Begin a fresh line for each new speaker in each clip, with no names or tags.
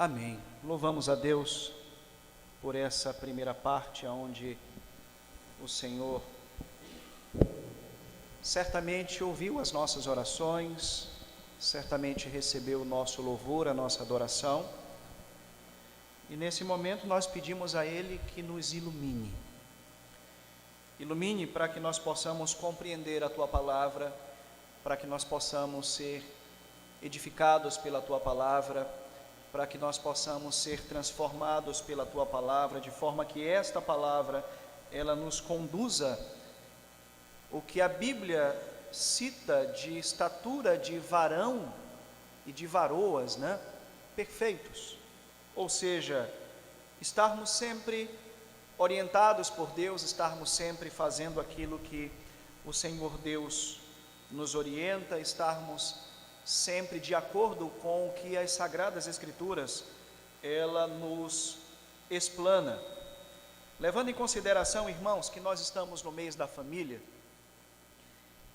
Amém. Louvamos a Deus por essa primeira parte, onde o Senhor certamente ouviu as nossas orações, certamente recebeu o nosso louvor, a nossa adoração. E nesse momento nós pedimos a Ele que nos ilumine. Ilumine para que nós possamos compreender a Tua palavra, para que nós possamos ser edificados pela Tua palavra, para que nós possamos ser transformados pela Tua palavra, de forma que esta palavra, ela nos conduza o que a Bíblia cita de estatura de varão e de varoas, perfeitos. Ou seja, estarmos sempre orientados por Deus, estarmos sempre fazendo aquilo que o Senhor Deus nos orienta, estarmos sempre de acordo com o que as Sagradas Escrituras, ela nos explana. Levando em consideração, irmãos, que nós estamos no mês da família,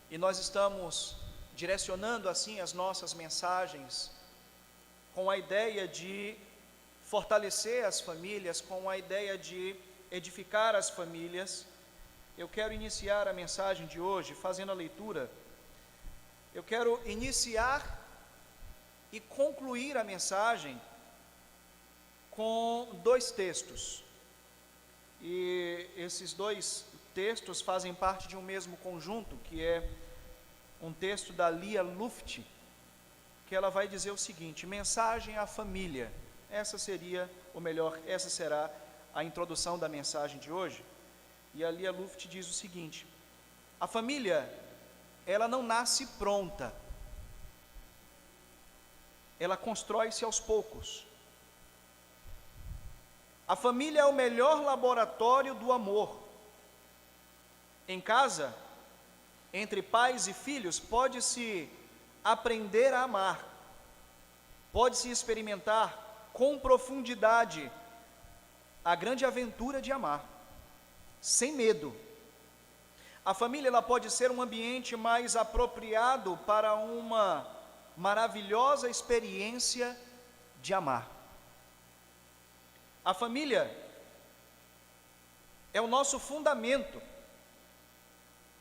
e nós estamos direcionando assim as nossas mensagens, com a ideia de fortalecer as famílias, com a ideia de edificar as famílias, eu quero iniciar a mensagem de hoje fazendo a leitura. Eu quero iniciar e concluir a mensagem com dois textos. E esses dois textos fazem parte de um mesmo conjunto, que é um texto da Lia Luft, que ela vai dizer o seguinte: mensagem à família. Essa será a introdução da mensagem de hoje. E a Lia Luft diz o seguinte: a família, ela não nasce pronta, ela constrói-se aos poucos. A família é o melhor laboratório do amor. Em casa, entre pais e filhos, pode-se aprender a amar, pode-se experimentar com profundidade a grande aventura de amar, sem medo. A família, ela pode ser um ambiente mais apropriado para uma maravilhosa experiência de amar. A família é o nosso fundamento,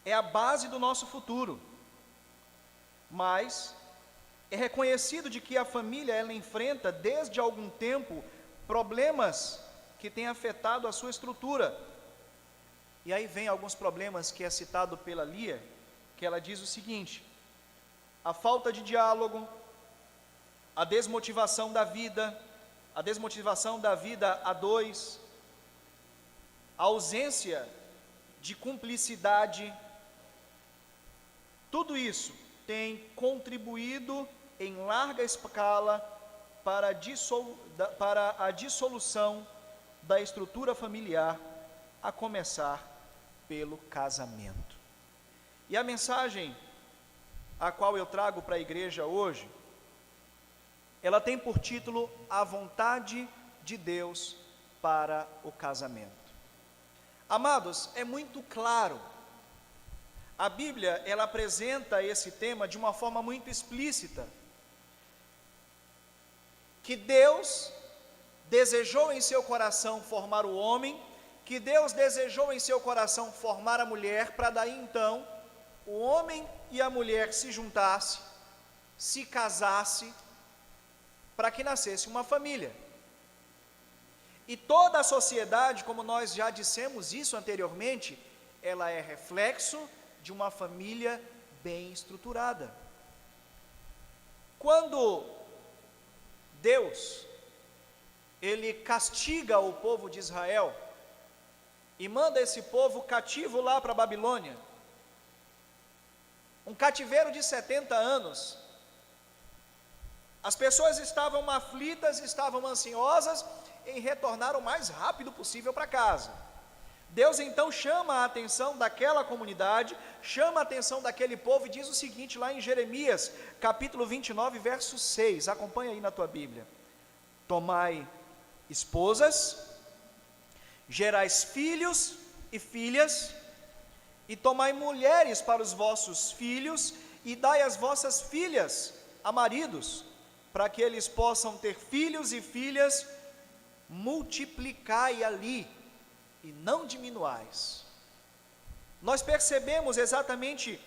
é a base do nosso futuro, mas é reconhecido de que a família, ela enfrenta desde algum tempo problemas que têm afetado a sua estrutura. E aí vem alguns problemas que é citado pela Lia, que ela diz o seguinte: a falta de diálogo, a desmotivação da vida a dois, a ausência de cumplicidade, tudo isso tem contribuído em larga escala para a dissolução da estrutura familiar, a começar pelo casamento. E a mensagem a qual eu trago para a igreja hoje, ela tem por título A Vontade de Deus para o Casamento. Amados, é muito claro, a Bíblia, ela apresenta esse tema de uma forma muito explícita, que Deus desejou em seu coração formar o homem, que Deus desejou em seu coração formar a mulher, para daí então o homem e a mulher se juntassem, se casassem, para que nascesse uma família. E toda a sociedade, como nós já dissemos isso anteriormente, ela é reflexo de uma família bem estruturada. Quando Deus, ele castiga o povo de Israel e manda esse povo cativo lá para a Babilônia, um cativeiro de 70 anos, as pessoas estavam aflitas, estavam ansiosas em retornar o mais rápido possível para casa. Deus então chama a atenção daquela comunidade, chama a atenção daquele povo e diz o seguinte lá em Jeremias, capítulo 29, verso 6, acompanha aí na tua Bíblia: tomai esposas, gerais filhos e filhas, e tomai mulheres para os vossos filhos, e dai as vossas filhas a maridos, para que eles possam ter filhos e filhas, multiplicai ali, e não diminuais. Nós percebemos exatamente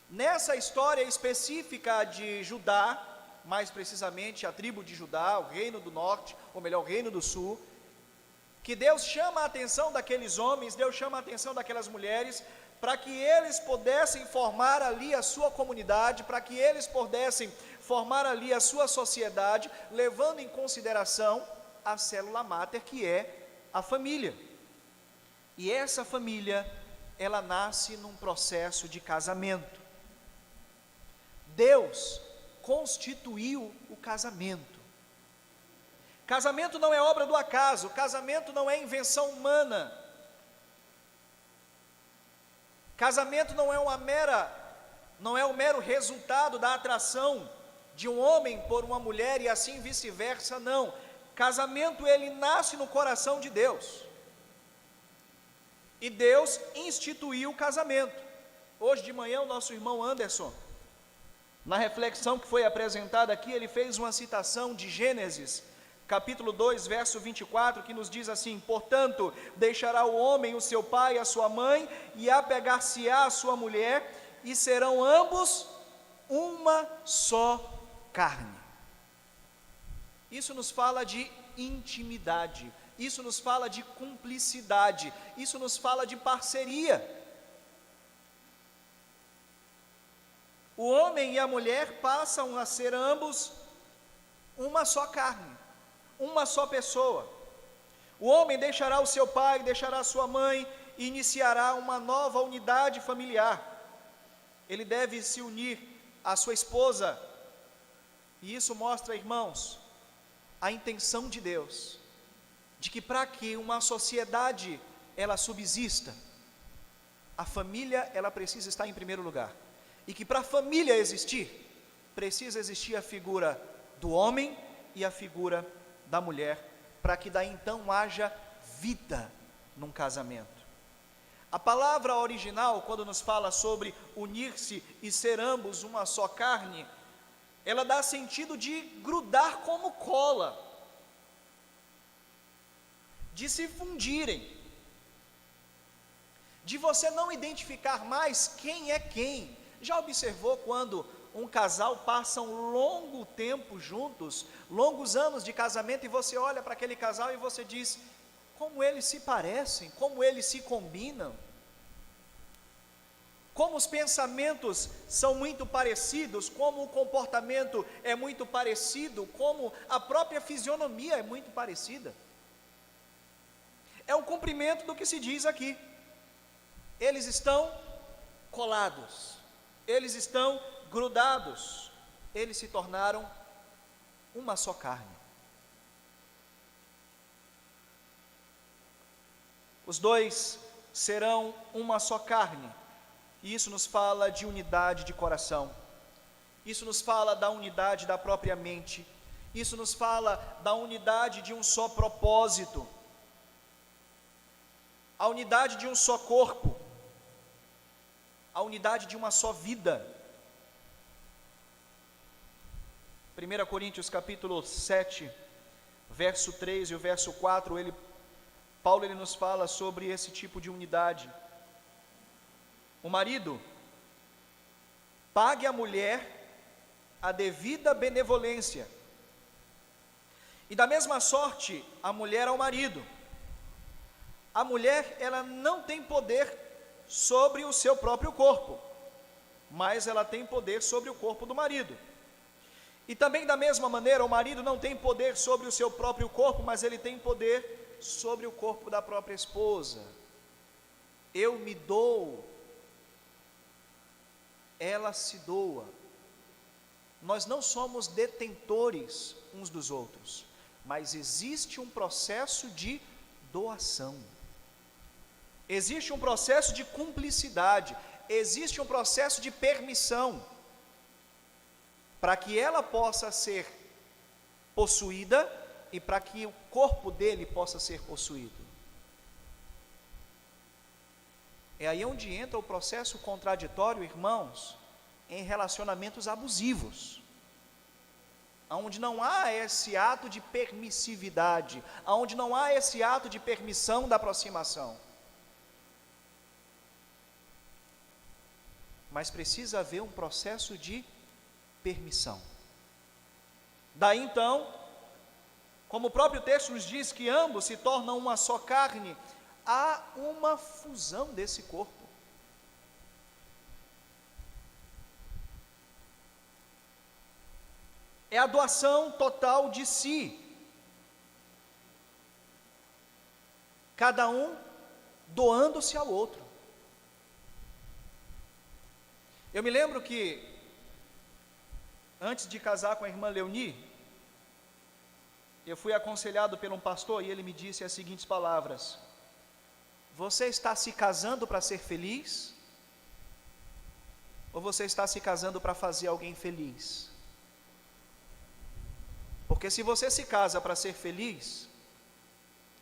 nessa história específica de Judá, mais precisamente a tribo de Judá, o reino do norte, ou melhor, o reino do sul, que Deus chama a atenção daqueles homens, Deus chama a atenção daquelas mulheres, para que eles pudessem formar ali a sua comunidade, para que eles pudessem formar ali a sua sociedade, levando em consideração a célula máter, que é a família. E essa família, ela nasce num processo de casamento. Deus constituiu o casamento. Casamento não é obra do acaso, casamento não é invenção humana. Casamento não é um mero resultado da atração de um homem por uma mulher e assim vice-versa, não. Casamento, ele nasce no coração de Deus. E Deus instituiu o casamento. Hoje de manhã o nosso irmão Anderson, na reflexão que foi apresentada aqui, ele fez uma citação de Gênesis, capítulo 2, verso 24, que nos diz assim: portanto, deixará o homem o seu pai e a sua mãe, e apegar-se-á a sua mulher, e serão ambos uma só carne. Isso nos fala de intimidade, isso nos fala de cumplicidade, isso nos fala de parceria. O homem e a mulher passam a ser ambos uma só carne, uma só pessoa. O homem deixará o seu pai, deixará a sua mãe, e iniciará uma nova unidade familiar. Ele deve se unir à sua esposa, e isso mostra, irmãos, a intenção de Deus, de que para que uma sociedade ela subsista, a família ela precisa estar em primeiro lugar, e que para a família existir, precisa existir a figura do homem e a figura da mulher, para que daí então haja vida num casamento. A palavra original, quando nos fala sobre unir-se e ser ambos uma só carne, ela dá sentido de grudar como cola, de se fundirem, de você não identificar mais quem é quem. Já observou quando um casal passa um longo tempo juntos, longos anos de casamento, e você olha para aquele casal e você diz: como eles se parecem, como eles se combinam, como os pensamentos são muito parecidos, como o comportamento é muito parecido, como a própria fisionomia é muito parecida. É um cumprimento do que se diz aqui. Eles estão colados, eles estão grudados, eles se tornaram uma só carne. Os dois serão uma só carne, e isso nos fala de unidade de coração, isso nos fala da unidade da própria mente, isso nos fala da unidade de um só propósito, a unidade de um só corpo, a unidade de uma só vida. 1 Coríntios capítulo 7, verso 3 e o verso 4, Paulo nos fala sobre esse tipo de unidade. O marido pague à mulher a devida benevolência, e da mesma sorte a mulher ao marido. A mulher, ela não tem poder sobre o seu próprio corpo, mas ela tem poder sobre o corpo do marido. E também da mesma maneira, o marido não tem poder sobre o seu próprio corpo, mas ele tem poder sobre o corpo da própria esposa. Eu me dou, ela se doa. Nós não somos detentores uns dos outros, mas existe um processo de doação. Existe um processo de cumplicidade, existe um processo de permissão, para que ela possa ser possuída e para que o corpo dele possa ser possuído. É aí onde entra o processo contraditório, irmãos, em relacionamentos abusivos. aonde não há esse ato de permissividade, aonde não há esse ato de permissão da aproximação. Mas precisa haver um processo de permissão. Daí então, como o próprio texto nos diz que ambos se tornam uma só carne, há uma fusão desse corpo. É a doação total de si. Cada um doando-se ao outro. Eu me lembro que, antes de casar com a irmã Leoni, eu fui aconselhado por um pastor e ele me disse as seguintes palavras: você está se casando para ser feliz? Ou você está se casando para fazer alguém feliz? Porque se você se casa para ser feliz,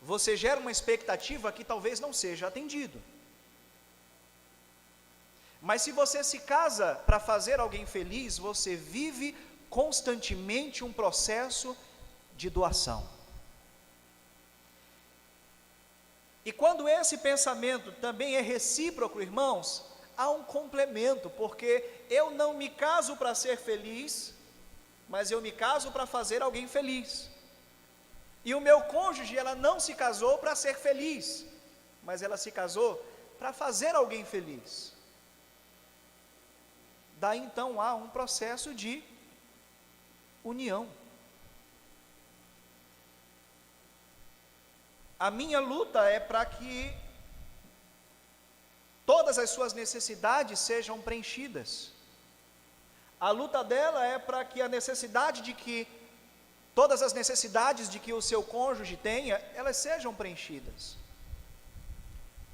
você gera uma expectativa que talvez não seja atendido. Mas se você se casa para fazer alguém feliz, você vive constantemente um processo de doação. E quando esse pensamento também é recíproco, irmãos, há um complemento, porque eu não me caso para ser feliz, mas eu me caso para fazer alguém feliz. E o meu cônjuge, ela não se casou para ser feliz, mas ela se casou para fazer alguém feliz. Daí então há um processo de união. A minha luta é para que todas as suas necessidades sejam preenchidas. A luta dela é para que todas as necessidades de que o seu cônjuge tenha, elas sejam preenchidas.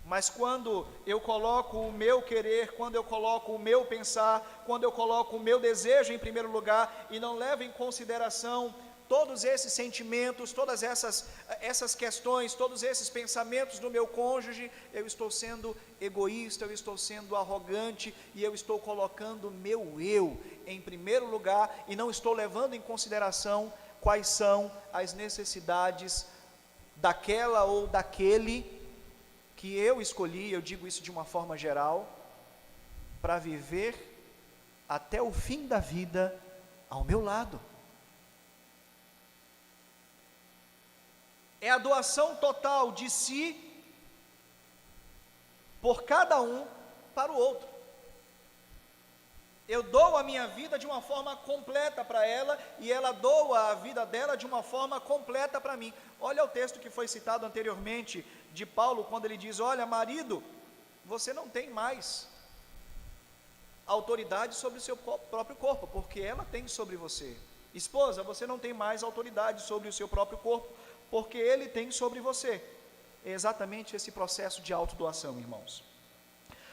Mas quando eu coloco o meu querer, quando eu coloco o meu pensar, quando eu coloco o meu desejo em primeiro lugar e não levo em consideração todos esses sentimentos, todas essas questões, todos esses pensamentos do meu cônjuge, eu estou sendo egoísta, eu estou sendo arrogante e eu estou colocando o meu eu em primeiro lugar e não estou levando em consideração quais são as necessidades daquela ou daquele que eu escolhi, eu digo isso de uma forma geral, para viver até o fim da vida ao meu lado. É a doação total de si por cada um para o outro. Eu dou a minha vida de uma forma completa para ela e ela doa a vida dela de uma forma completa para mim. Olha o texto que foi citado anteriormente de Paulo, quando ele diz: olha, marido, você não tem mais autoridade sobre o seu próprio corpo, porque ela tem sobre você. Esposa, você não tem mais autoridade sobre o seu próprio corpo, porque ele tem sobre você. É exatamente esse processo de autodoação, irmãos.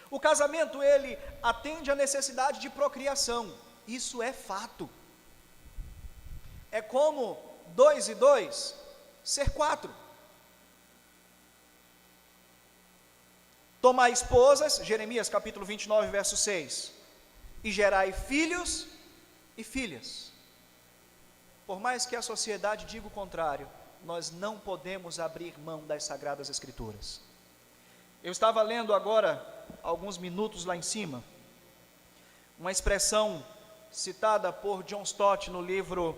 O casamento, ele atende à necessidade de procriação, isso é fato. É como 2 e 2 ser 4. Tomai esposas, Jeremias capítulo 29, verso 6, e gerai filhos e filhas. Por mais que a sociedade diga o contrário, nós não podemos abrir mão das Sagradas Escrituras. Eu estava lendo agora, alguns minutos lá em cima, uma expressão citada por John Stott no livro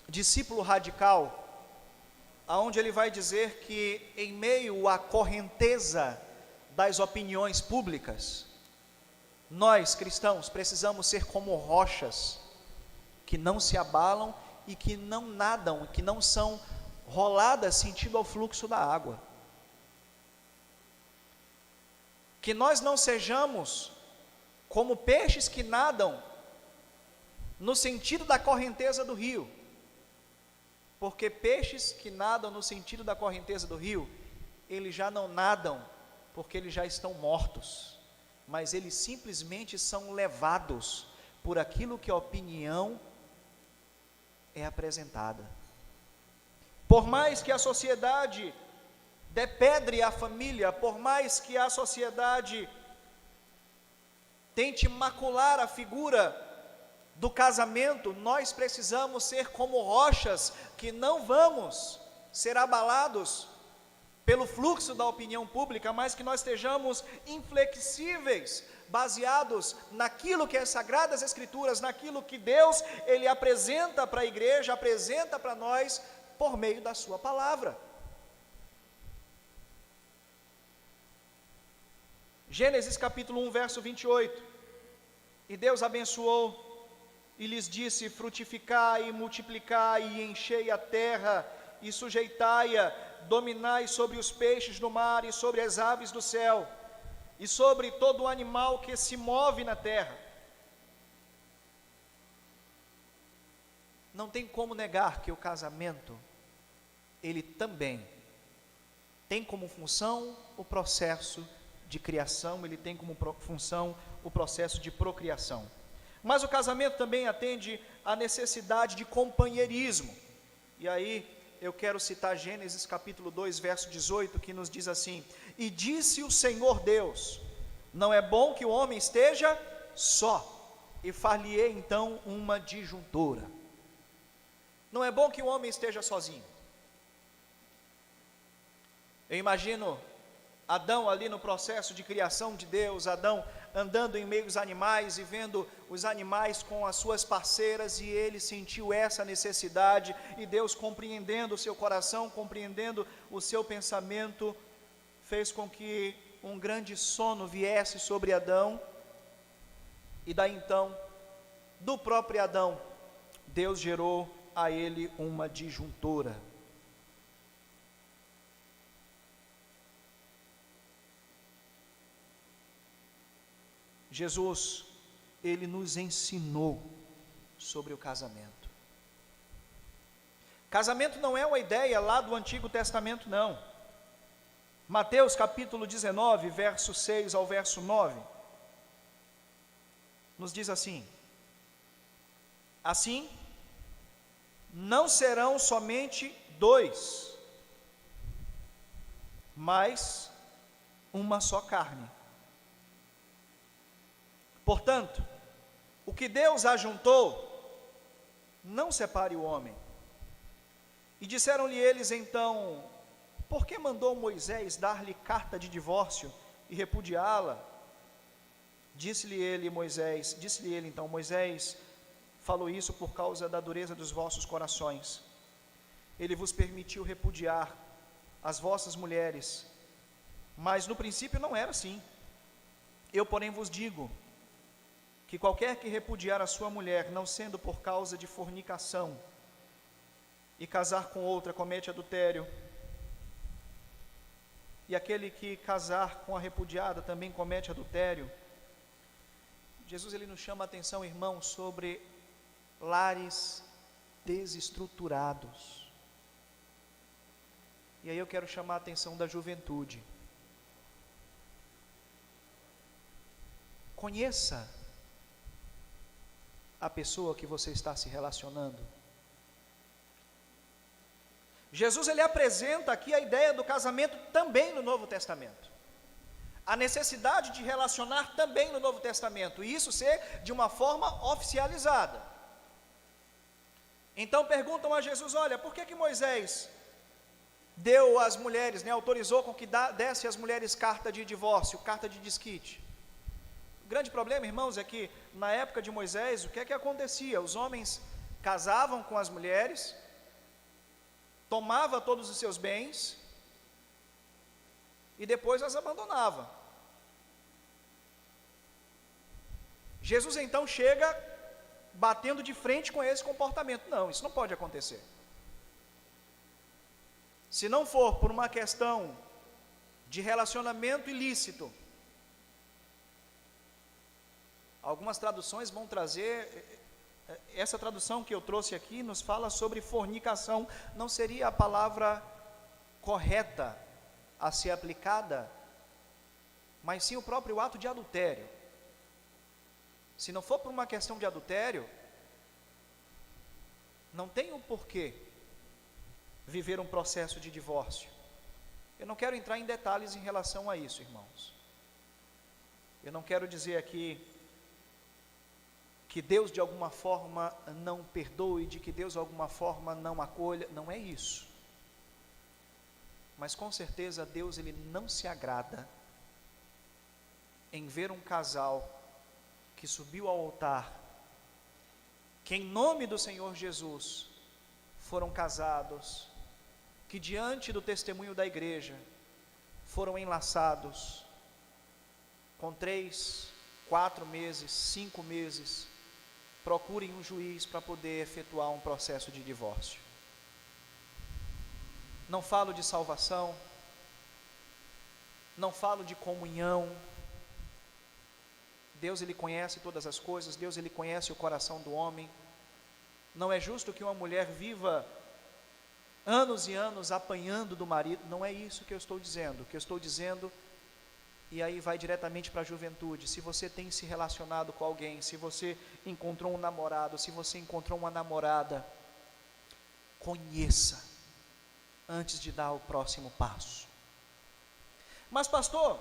Discípulo Radical, aonde ele vai dizer que em meio à correnteza das opiniões públicas, nós cristãos precisamos ser como rochas que não se abalam e que não nadam, que não são roladas sentido ao fluxo da água. Que nós não sejamos como peixes que nadam no sentido da correnteza do rio, porque peixes que nadam no sentido da correnteza do rio, eles já não nadam porque eles já estão mortos, mas eles simplesmente são levados por aquilo que a opinião é apresentada. Por mais que a sociedade depedre a família, por mais que a sociedade tente macular a figura do casamento, nós precisamos ser como rochas que não vamos ser abalados pelo fluxo da opinião pública, mas que nós estejamos inflexíveis, baseados naquilo que é Sagradas Escrituras, naquilo que Deus, Ele apresenta para a igreja, apresenta para nós, por meio da sua palavra. Gênesis capítulo 1, verso 28, e Deus abençoou, e lhes disse: frutificai e multiplicai, e enchei a terra, e sujeitai-a, dominai sobre os peixes do mar, e sobre as aves do céu, e sobre todo animal que se move na terra. Não tem como negar que o casamento, ele também tem como função o processo de criação, ele tem como função o processo de procriação. Mas o casamento também atende à necessidade de companheirismo. E aí eu quero citar Gênesis capítulo 2, verso 18, que nos diz assim: e disse o Senhor Deus, não é bom que o homem esteja só, e far-lhe-ei então uma disjuntora. Não é bom que o homem esteja sozinho. Eu imagino Adão ali no processo de criação de Deus, Adão andando em meio aos animais e vendo os animais com as suas parceiras, e ele sentiu essa necessidade, e Deus, compreendendo o seu coração, compreendendo o seu pensamento, fez com que um grande sono viesse sobre Adão, e daí então, do próprio Adão, Deus gerou a ele uma disjuntora. Jesus, ele nos ensinou sobre o casamento. Casamento não é uma ideia lá do Antigo Testamento, não. Mateus capítulo 19, verso 6 ao verso 9, nos diz assim: assim, não serão somente dois, mas uma só carne. Portanto, o que Deus ajuntou, não separe o homem. E disseram-lhe eles então: por que mandou Moisés dar-lhe carta de divórcio e repudiá-la? Disse-lhe ele então: Moisés falou isso por causa da dureza dos vossos corações. Ele vos permitiu repudiar as vossas mulheres, mas no princípio não era assim. Eu, porém, vos digo que qualquer que repudiar a sua mulher, não sendo por causa de fornicação, e casar com outra, comete adultério, e aquele que casar com a repudiada também comete adultério. Jesus, ele nos chama a atenção, irmãos, sobre lares desestruturados. E aí eu quero chamar a atenção da juventude. Conheça a pessoa que você está se relacionando. Jesus, ele apresenta aqui a ideia do casamento também no Novo Testamento. A necessidade de relacionar também no Novo Testamento, e isso ser de uma forma oficializada. Então perguntam a Jesus: olha, por que Moisés deu às mulheres, autorizou com que desse às mulheres carta de divórcio, carta de desquite? O grande problema, irmãos, é que na época de Moisés, o que é que acontecia? Os homens casavam com as mulheres, tomava todos os seus bens e depois as abandonava. Jesus então chega batendo de frente com esse comportamento. Não, isso não pode acontecer. Se não for por uma questão de relacionamento ilícito, algumas traduções vão trazer, essa tradução que eu trouxe aqui nos fala sobre fornicação, não seria a palavra correta a ser aplicada, mas sim o próprio ato de adultério. Se não for por uma questão de adultério, não tem o porquê viver um processo de divórcio. Eu não quero entrar em detalhes em relação a isso, irmãos. Eu não quero dizer aqui que Deus de alguma forma não perdoe, de que Deus de alguma forma não acolha, não é isso. Mas com certeza Deus, ele não se agrada em ver um casal que subiu ao altar, que em nome do Senhor Jesus foram casados, que diante do testemunho da igreja foram enlaçados com 3, 4 meses, 5 meses, procurem um juiz para poder efetuar um processo de divórcio. Não falo de salvação, não falo de comunhão. Deus, ele conhece todas as coisas, Deus, ele conhece o coração do homem. Não é justo que uma mulher viva anos e anos apanhando do marido, não é isso que eu estou dizendo. O que eu estou dizendo, e aí vai diretamente para a juventude, se você tem se relacionado com alguém, se você encontrou um namorado, se você encontrou uma namorada, conheça antes de dar o próximo passo. Mas pastor,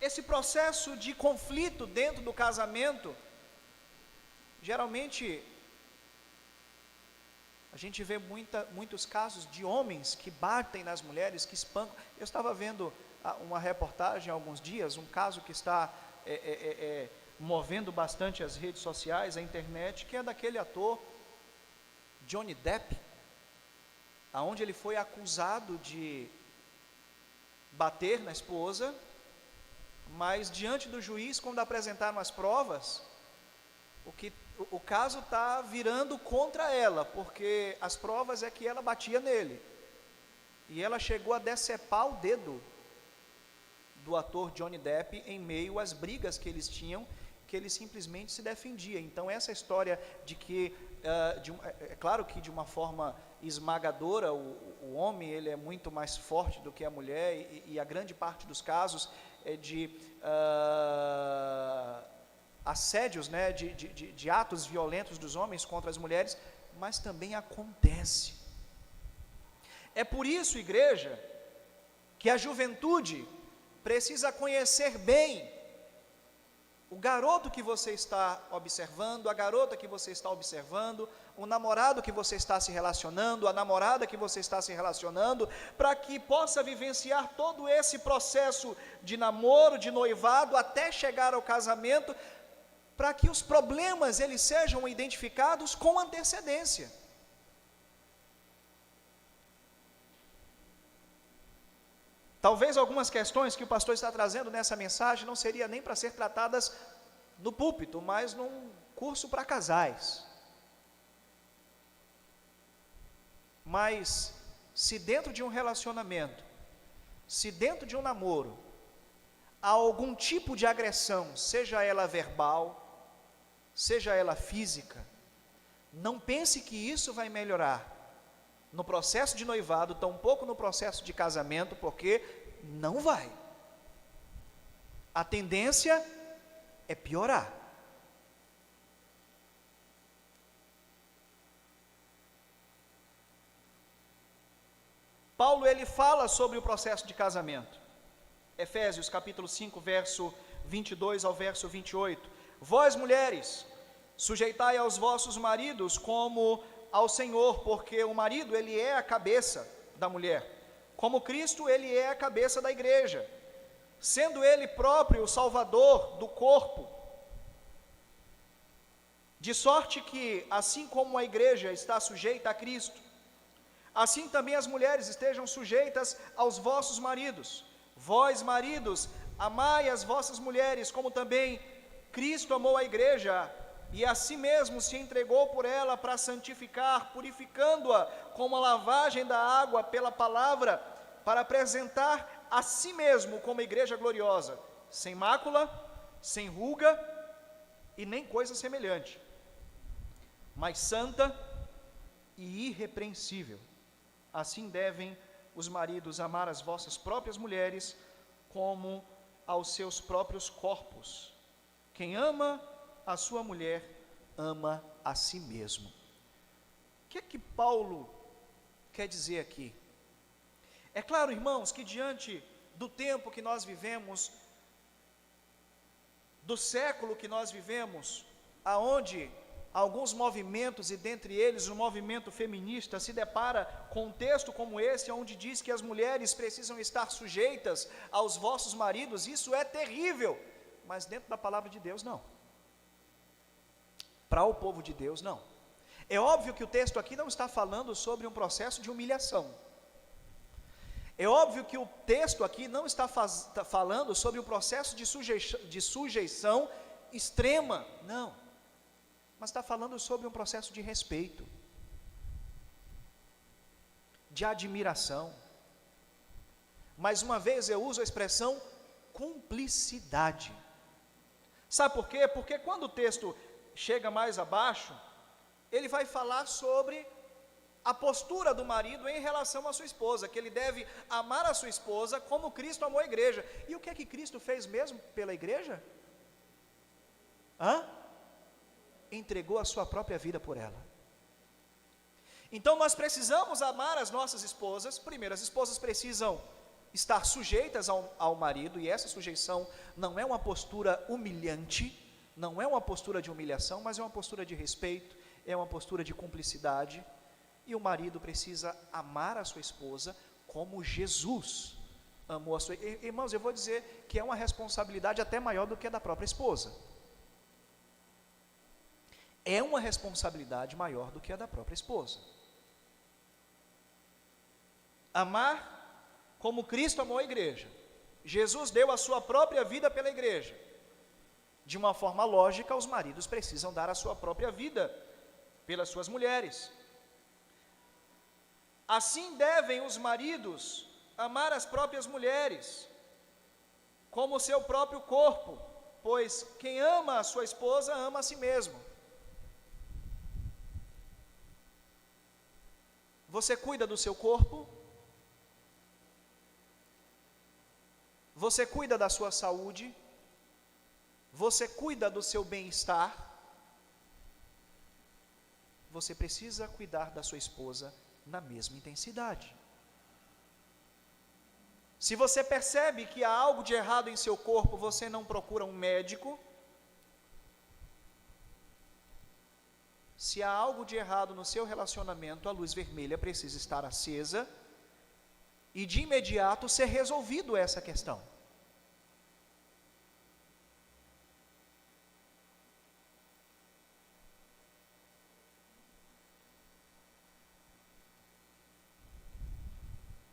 esse processo de conflito dentro do casamento, geralmente a gente vê muitos casos de homens que batem nas mulheres, que espancam. Eu estava vendo uma reportagem há alguns dias, um caso que está movendo bastante as redes sociais, a internet, que é daquele ator Johnny Depp, aonde ele foi acusado de bater na esposa, mas diante do juiz, quando apresentaram as provas, o caso está virando contra ela, porque as provas é que ela batia nele, e ela chegou a decepar o dedo do ator Johnny Depp em meio às brigas que eles tinham, que ele simplesmente se defendia. Então essa história de que, é claro que de uma forma esmagadora, o homem, ele é muito mais forte do que a mulher, e a grande parte dos casos é de assédios, né, de atos violentos dos homens contra as mulheres, mas também acontece. É por isso, igreja, que a juventude precisa conhecer bem o garoto que você está observando, a garota que você está observando, o namorado que você está se relacionando, a namorada que você está se relacionando, para que possa vivenciar todo esse processo de namoro, de noivado, até chegar ao casamento, para que os problemas eles sejam identificados com antecedência. Talvez algumas questões que o pastor está trazendo nessa mensagem não seriam nem para ser tratadas no púlpito, mas num curso para casais. Mas, se dentro de um relacionamento, se dentro de um namoro, há algum tipo de agressão, seja ela verbal, seja ela física, não pense que isso vai melhorar no processo de noivado, tampouco no processo de casamento, porque não vai. A tendência é piorar. Paulo, ele fala sobre o processo de casamento. Efésios capítulo 5, verso 22 ao verso 28. Vós, mulheres, sujeitai aos vossos maridos como ao Senhor, porque o marido, ele é a cabeça da mulher, como Cristo, ele é a cabeça da igreja, sendo ele próprio o salvador do corpo, de sorte que, assim como a igreja está sujeita a Cristo, assim também as mulheres estejam sujeitas aos vossos maridos. Vós, maridos, amai as vossas mulheres, como também Cristo amou a igreja, e a si mesmo se entregou por ela para santificar, purificando-a com a lavagem da água pela palavra, para apresentar a si mesmo como igreja gloriosa, sem mácula, sem ruga e nem coisa semelhante, mas santa e irrepreensível. Assim devem os maridos amar as vossas próprias mulheres como aos seus próprios corpos. Quem ama a sua mulher, ama a si mesmo. O que é que Paulo quer dizer aqui? É claro, irmãos, que diante do tempo que nós vivemos, do século que nós vivemos, aonde alguns movimentos, e dentre eles o movimento feminista, se depara com um texto como esse, onde diz que as mulheres precisam estar sujeitas aos vossos maridos. Isso é terrível, mas dentro da palavra de Deus não. Para o povo de Deus não. É óbvio que o texto aqui não está falando sobre um processo de humilhação. É óbvio que o texto aqui não está falando sobre um processo de sujeição extrema, não. Mas está falando sobre um processo de respeito, de admiração. Mais uma vez eu uso a expressão cumplicidade. Sabe por quê? Porque quando o texto chega mais abaixo, ele vai falar sobre a postura do marido em relação à sua esposa, que ele deve amar a sua esposa como Cristo amou a igreja. E o que é que Cristo fez mesmo pela igreja? Entregou a sua própria vida por ela. Então nós precisamos amar as nossas esposas. Primeiro, as esposas precisam estar sujeitas ao marido, e essa sujeição não é uma postura humilhante, não é uma postura de humilhação, mas é uma postura de respeito, é uma postura de cumplicidade. E o marido precisa amar a sua esposa como Jesus amou a sua. Irmãos, eu vou dizer que é uma responsabilidade até maior do que a da própria esposa. É uma responsabilidade maior do que a da própria esposa. Amar como Cristo amou a igreja. Jesus deu a sua própria vida pela igreja. De uma forma lógica, os maridos precisam dar a sua própria vida pelas suas mulheres. Assim devem os maridos amar as próprias mulheres como o seu próprio corpo, pois quem ama a sua esposa ama a si mesmo. Você cuida do seu corpo? Você cuida da sua saúde? Você cuida do seu bem-estar? Você precisa cuidar da sua esposa na mesma intensidade. Se você percebe que há algo de errado em seu corpo, você não procura um médico. Se há algo de errado no seu relacionamento, a luz vermelha precisa estar acesa e de imediato ser resolvido essa questão.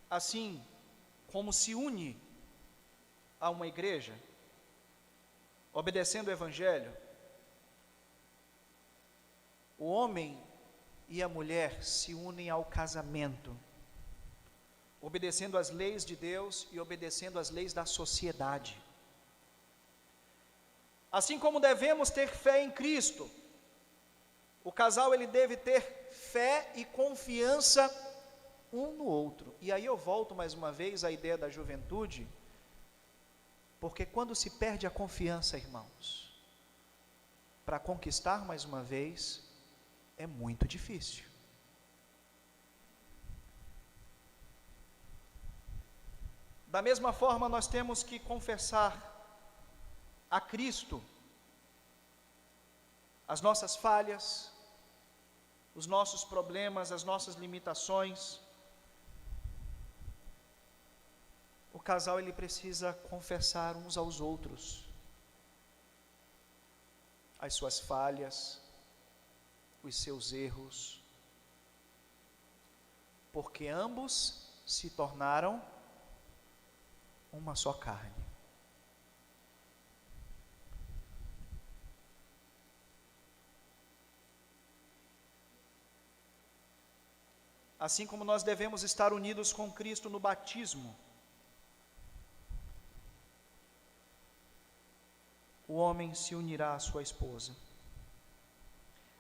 Assim como se une a uma igreja, obedecendo o Evangelho, o homem e a mulher se unem ao casamento, obedecendo às leis de Deus e obedecendo às leis da sociedade. Assim como devemos ter fé em Cristo, o casal ele deve ter fé e confiança um no outro. E aí eu volto mais uma vez à ideia da juventude, porque quando se perde a confiança, irmãos, para conquistar mais uma vez, é muito difícil. Da mesma forma, nós temos que confessar a Cristo as nossas falhas, os nossos problemas, as nossas limitações. O casal ele precisa confessar uns aos outros as suas falhas, os seus erros, porque ambos se tornaram uma só carne. Assim como nós devemos estar unidos com Cristo no batismo, o homem se unirá à sua esposa.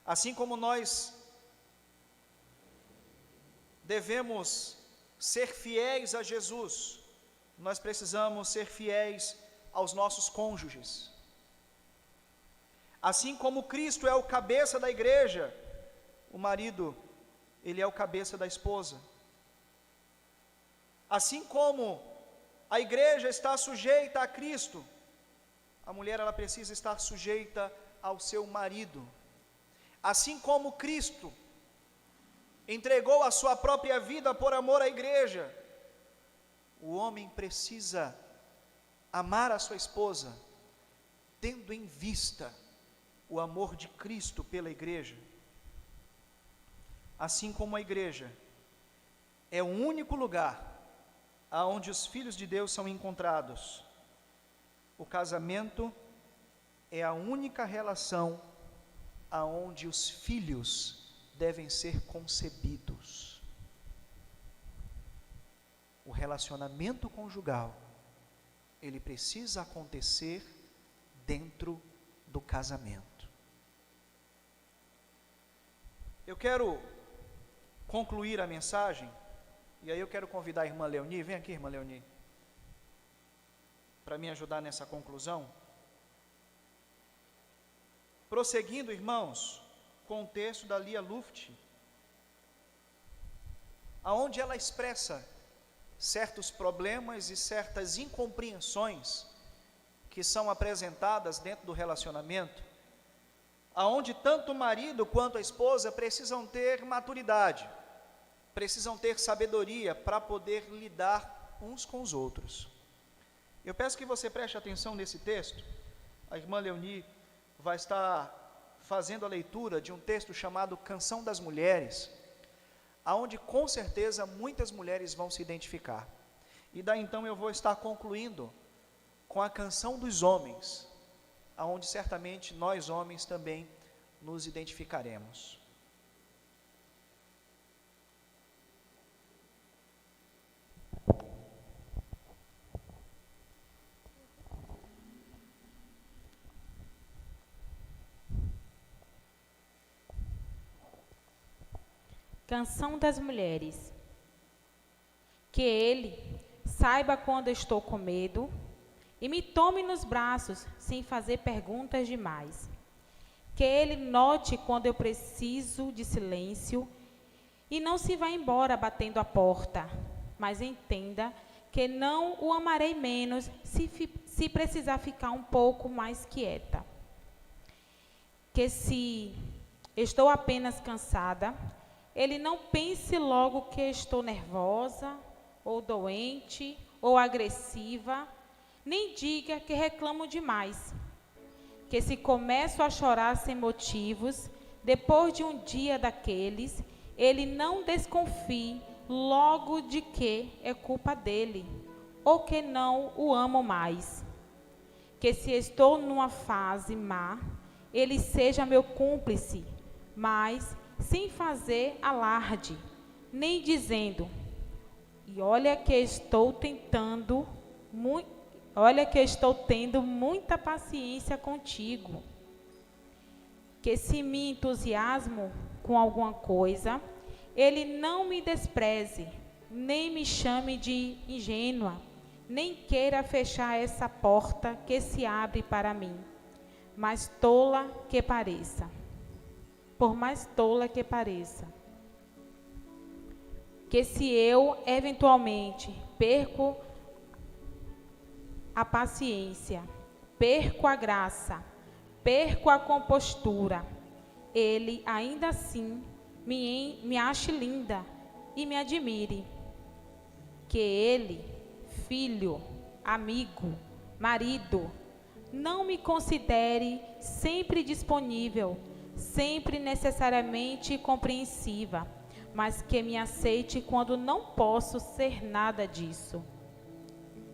Assim como nós devemos ser fiéis a Jesus, nós precisamos ser fiéis aos nossos cônjuges. Assim como Cristo é o cabeça da igreja, o marido, ele é o cabeça da esposa. Assim como a igreja está sujeita a Cristo, A mulher, ela precisa estar sujeita ao seu marido. Assim como Cristo entregou a sua própria vida por amor à igreja, o homem precisa amar a sua esposa, tendo em vista o amor de Cristo pela igreja. Assim como a igreja é o único lugar aonde os filhos de Deus são encontrados, o casamento é a única relação aonde os filhos devem ser concebidos. O relacionamento conjugal, ele precisa acontecer dentro do casamento. Eu quero concluir a mensagem, e aí eu quero convidar a irmã Leoni. Vem aqui, irmã Leoni, para me ajudar nessa conclusão. Prosseguindo, irmãos, com o texto da Lia Luft, aonde ela expressa certos problemas e certas incompreensões que são apresentadas dentro do relacionamento, aonde tanto o marido quanto a esposa precisam ter maturidade, precisam ter sabedoria para poder lidar uns com os outros. Eu peço que você preste atenção nesse texto. A irmã Leoni vai estar fazendo a leitura de um texto chamado Canção das Mulheres, aonde com certeza muitas mulheres vão se identificar. E daí então eu vou estar concluindo com a Canção dos Homens, aonde certamente nós homens também nos identificaremos.
Canção das Mulheres. Que ele saiba quando estou com medo e me tome nos braços sem fazer perguntas demais. Que ele note quando eu preciso de silêncio e não se vá embora batendo a porta, mas entenda que não o amarei menos se precisar ficar um pouco mais quieta. Que se estou apenas cansada, ele não pense logo que estou nervosa, ou doente, ou agressiva, nem diga que reclamo demais. Que se começo a chorar sem motivos, depois de um dia daqueles, ele não desconfie logo de que é culpa dele, ou que não o amo mais. Que se estou numa fase má, ele seja meu cúmplice, mas sem fazer alarde, nem dizendo, olha que estou tendo muita paciência contigo. Que se me entusiasmo com alguma coisa, ele não me despreze, nem me chame de ingênua, nem queira fechar essa porta que se abre para mim, mas tola que pareça. Por mais tola que pareça. Que se eu, eventualmente, perco a paciência, perco a graça, perco a compostura, ele ainda assim me ache linda e me admire. Que ele, filho, amigo, marido, não me considere sempre disponível, sempre necessariamente compreensiva, mas que me aceite quando não posso ser nada disso.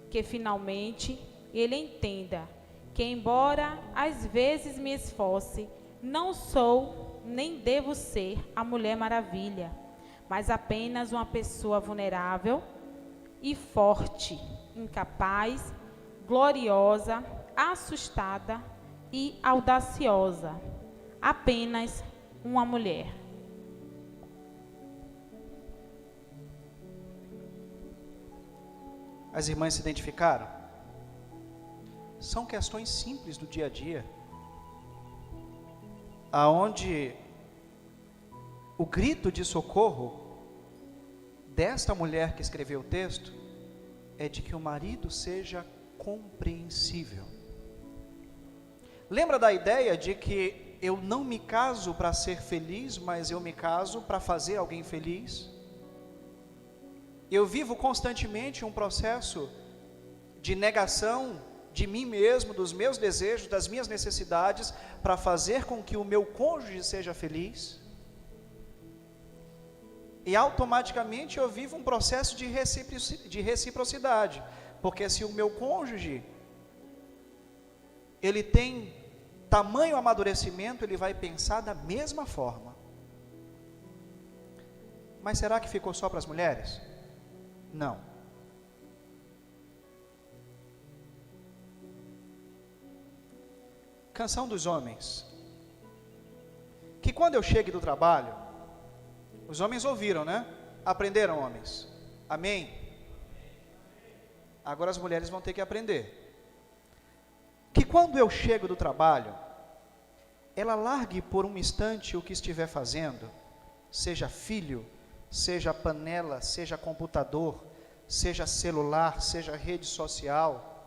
Que finalmente ele entenda que, embora às vezes me esforce, não sou nem devo ser a Mulher Maravilha, mas apenas uma pessoa vulnerável e forte, incapaz, gloriosa, assustada e audaciosa. Apenas uma mulher.
As irmãs se identificaram? São questões simples do dia a dia, aonde o grito de socorro desta mulher que escreveu o texto é de que o marido seja compreensível. Lembra da ideia de que eu não me caso para ser feliz, mas eu me caso para fazer alguém feliz? Eu vivo constantemente um processo de negação de mim mesmo, dos meus desejos, das minhas necessidades, para fazer com que o meu cônjuge seja feliz. E automaticamente eu vivo um processo de reciprocidade, porque se o meu cônjuge, ele tem tamanho amadurecimento, ele vai pensar da mesma forma. Mas será que ficou só para as mulheres? Não. Canção dos homens. Que quando eu chegue do trabalho, os homens ouviram, né? Aprenderam, homens? Amém? Agora as mulheres vão ter que aprender. Que quando eu chego do trabalho, ela largue por um instante o que estiver fazendo, seja filho, seja panela, seja computador, seja celular, seja rede social,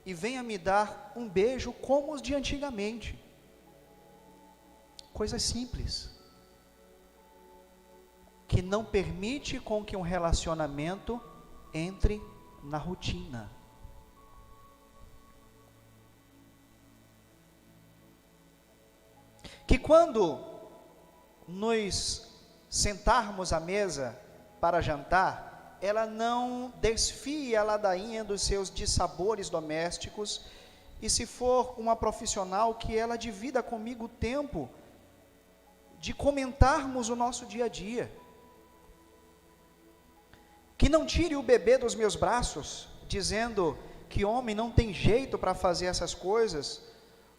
e venha me dar um beijo como os de antigamente. Coisas simples, que não permite com que um relacionamento entre na rotina. Que quando nos sentarmos à mesa para jantar, ela não desfie a ladainha dos seus dissabores domésticos, e se for uma profissional, que ela divida comigo o tempo de comentarmos o nosso dia a dia. Que não tire o bebê dos meus braços, dizendo que homem não tem jeito para fazer essas coisas,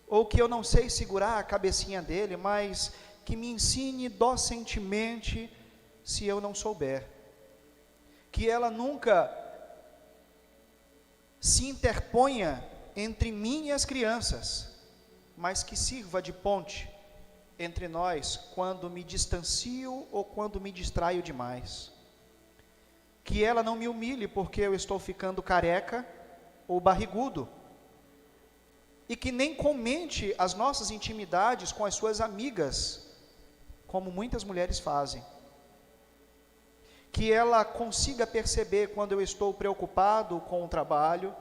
ou que eu não sei segurar a cabecinha dele, mas que me ensine docentemente se eu não souber. Que ela nunca se interponha entre mim e as crianças, mas que sirva de ponte entre nós quando me distancio ou quando me distraio demais. Que ela não me humilhe porque eu estou ficando careca ou barrigudo. E que nem comente as nossas intimidades com as suas amigas, como muitas mulheres fazem. Que ela consiga perceber quando eu estou preocupado com o trabalho,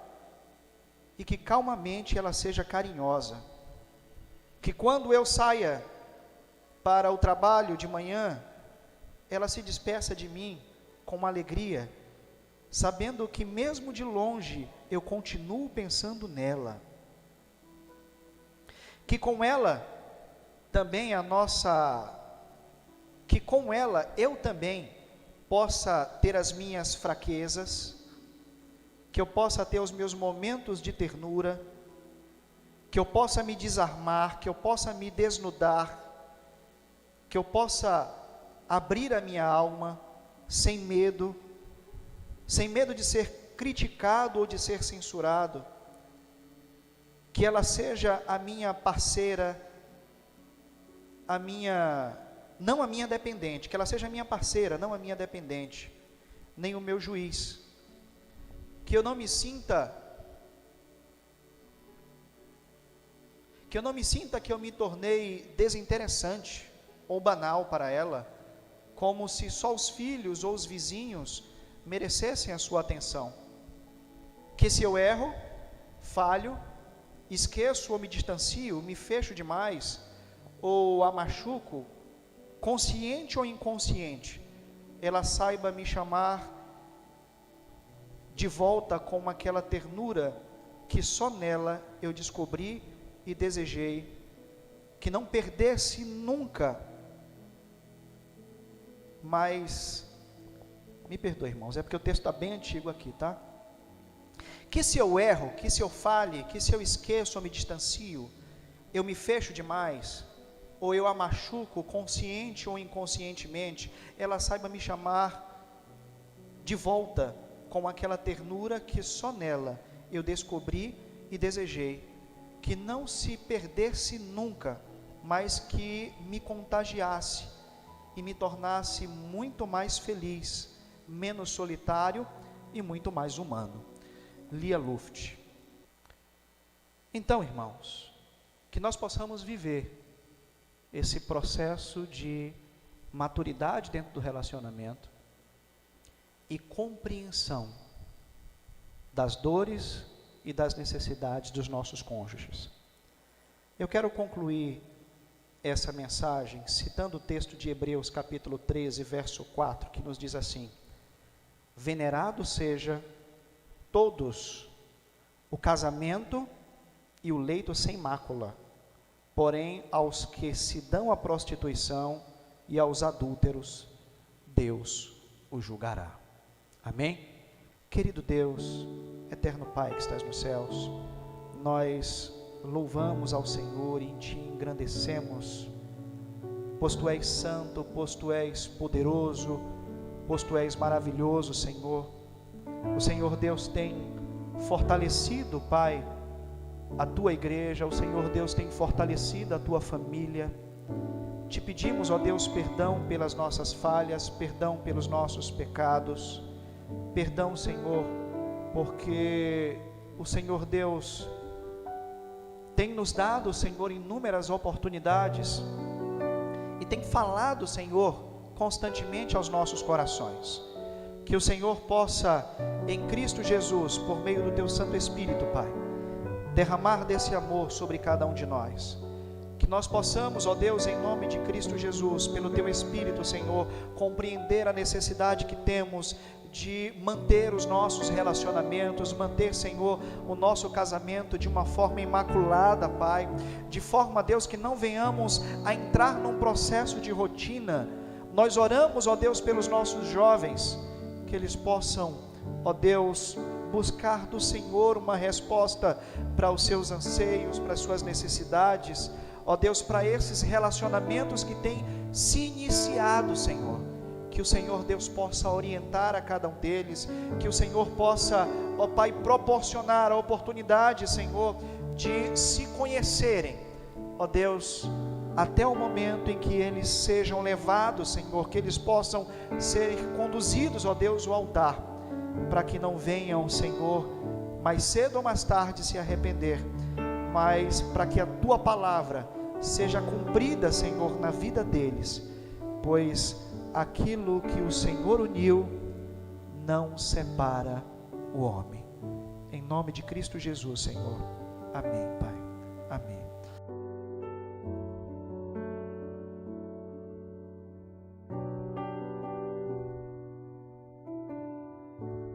e que calmamente ela seja carinhosa. Que quando eu saia para o trabalho de manhã, ela se despeça de mim com uma alegria, sabendo que mesmo de longe eu continuo pensando nela. Que com ela também que com ela eu também possa ter as minhas fraquezas, que eu possa ter os meus momentos de ternura, que eu possa me desarmar, que eu possa me desnudar, que eu possa abrir a minha alma sem medo de ser criticado ou de ser censurado. Que ela seja a minha parceira, não a minha dependente, que ela seja a minha parceira, não a minha dependente, nem o meu juiz. Que eu não me sinta que eu me tornei desinteressante ou banal para ela, como se só os filhos ou os vizinhos merecessem a sua atenção. Que se eu erro, falho, esqueço ou me distancio, me fecho demais, ou a machuco, consciente ou inconsciente, ela saiba me chamar de volta com aquela ternura que só nela eu descobri e desejei, que não perdesse nunca. Mas, me perdoe, irmãos, é porque o texto está bem antigo aqui, tá? Que se eu erro, que se eu falhe, que se eu esqueço ou me distancio, eu me fecho demais, ou eu a machuco consciente ou inconscientemente, ela saiba me chamar de volta com aquela ternura que só nela eu descobri e desejei, que não se perdesse nunca, mas que me contagiasse e me tornasse muito mais feliz, menos solitário e muito mais humano. Lia Luft. Então, irmãos, que nós possamos viver esse processo de maturidade dentro do relacionamento e compreensão das dores e das necessidades dos nossos cônjuges. Eu quero concluir essa mensagem citando o texto de Hebreus capítulo 13, verso 4, que nos diz assim: venerado seja todos o casamento e o leito sem mácula, porém aos que se dão à prostituição e aos adúlteros, Deus os julgará. Amém? Querido Deus, eterno Pai que estás nos céus, nós louvamos ao Senhor e em Ti engrandecemos, pois Tu és santo, pois Tu és poderoso, pois Tu és maravilhoso, Senhor. O Senhor Deus tem fortalecido, Pai, a Tua igreja, o Senhor Deus tem fortalecido a Tua família. Te pedimos, ó Deus, perdão pelas nossas falhas, perdão pelos nossos pecados, perdão, Senhor, porque o Senhor Deus tem nos dado, Senhor, inúmeras oportunidades e tem falado, Senhor, constantemente aos nossos corações. Que o Senhor possa, em Cristo Jesus, por meio do Teu Santo Espírito, Pai, derramar desse amor sobre cada um de nós. Que nós possamos, ó Deus, em nome de Cristo Jesus, pelo Teu Espírito, Senhor, compreender a necessidade que temos de manter os nossos relacionamentos, manter, Senhor, o nosso casamento de uma forma imaculada, Pai, de forma, Deus, que não venhamos a entrar num processo de rotina. Nós oramos, ó Deus, pelos nossos jovens, que eles possam, ó Deus, buscar do Senhor uma resposta para os seus anseios, para as suas necessidades, ó Deus, para esses relacionamentos que têm se iniciado, Senhor. Que o Senhor Deus possa orientar a cada um deles, que o Senhor possa, ó Pai, proporcionar a oportunidade, Senhor, de se conhecerem, ó Deus, até o momento em que eles sejam levados, Senhor, que eles possam ser conduzidos, ó Deus, ao altar, para que não venham, Senhor, mais cedo ou mais tarde se arrepender, mas para que a Tua palavra seja cumprida, Senhor, na vida deles, pois aquilo que o Senhor uniu, não separa o homem. Em nome de Cristo Jesus, Senhor. Amém, Pai. Amém.